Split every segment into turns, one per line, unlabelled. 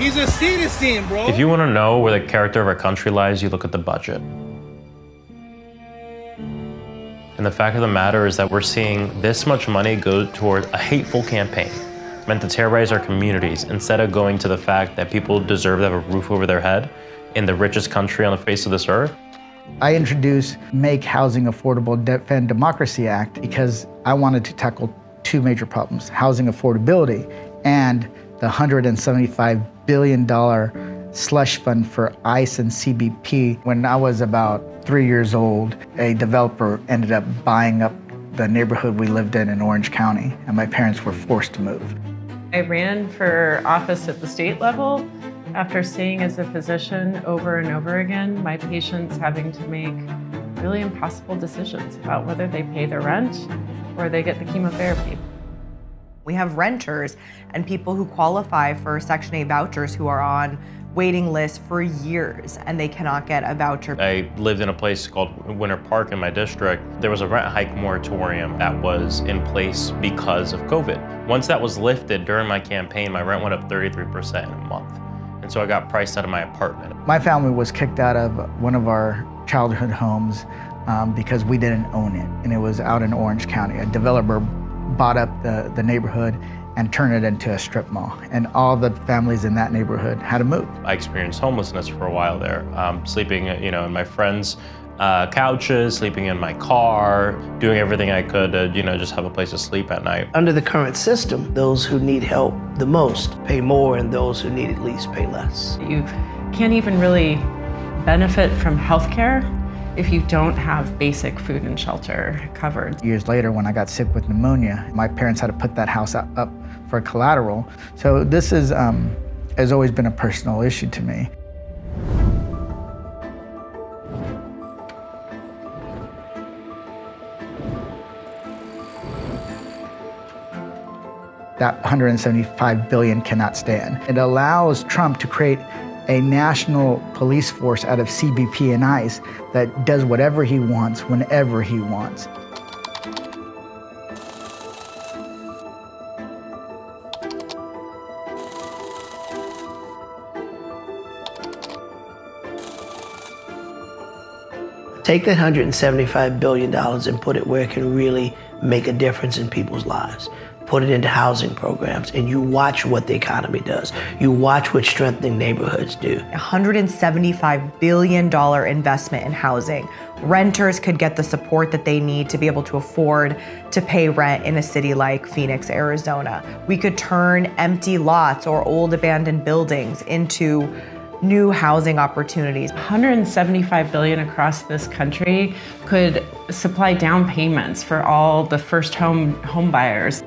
He's a citizen, bro.
If you want to know where the character of our country lies, you look at the budget. And the fact of the matter is that we're seeing this much money go toward a hateful campaign meant to terrorize our communities instead of going to the fact that people deserve to have a roof over their head in the richest country on the face of this earth.
I introduced Make Housing Affordable, Defend Democracy Act because I wanted to tackle two major problems: housing affordability and the $175 billion slush fund for ICE and CBP. When I was about 3 years old, a developer ended up buying up the neighborhood we lived in Orange County, and my parents were forced to move.
I ran for office at the state level after seeing as a physician over and over again my patients having to make really impossible decisions about whether they pay their rent or they get the chemotherapy.
We have renters and people who qualify for Section 8 vouchers who are on waiting lists for years and they cannot get a voucher.
I lived in a place called Winter Park in my district. There was a rent hike moratorium that was in place because of COVID. Once that was lifted during my campaign, my rent went up 33% in a month. And so I got priced out of my apartment.
My family was kicked out of one of our childhood homes because we didn't own it, and it was out in Orange County. A developer bought up the neighborhood and turned it into a strip mall, and all the families in that neighborhood had to move.
I experienced homelessness for a while there, sleeping, in my friends' couches, sleeping in my car, doing everything I could to, just have a place to sleep at night.
Under the current system, those who need help the most pay more, and those who need it least pay less.
You can't even really benefit from healthcare if you don't have basic food and shelter covered.
Years later, when I got sick with pneumonia, my parents had to put that house up for collateral. So this has always been a personal issue to me. That $175 billion cannot stand. It allows Trump to create a national police force out of CBP and ICE that does whatever he wants, whenever he wants.
Take that $175 billion and put it where it can really make a difference in people's lives. Put it into housing programs, and you watch what the economy does. You watch what strengthening neighborhoods do.
$175 billion investment in housing. Renters could get the support that they need to be able to afford to pay rent in a city like Phoenix, Arizona. We could turn empty lots or old abandoned buildings into new housing opportunities.
$175 billion across this country could supply down payments for all the first home buyers.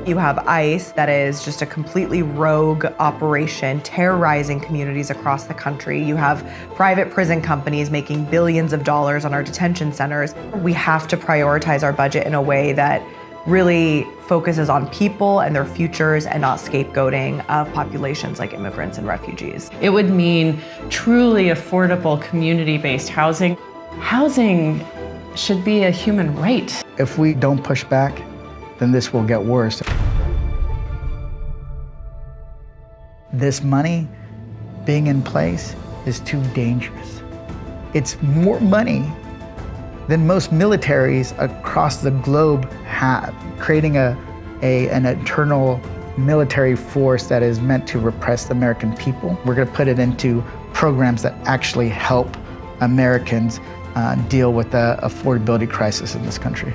You have ICE, that is just a completely rogue operation terrorizing communities across the country. You have private prison companies making billions of dollars on our detention centers. We have to prioritize our budget in a way that really focuses on people and their futures and not scapegoating of populations like immigrants and refugees.
It would mean truly affordable community-based housing. Housing should be a human right.
If we don't push back, then this will get worse. This money being in place is too dangerous. It's more money than most militaries across the globe have, creating an internal military force that is meant to repress the American people. We're going to put it into programs that actually help Americans deal with the affordability crisis in this country.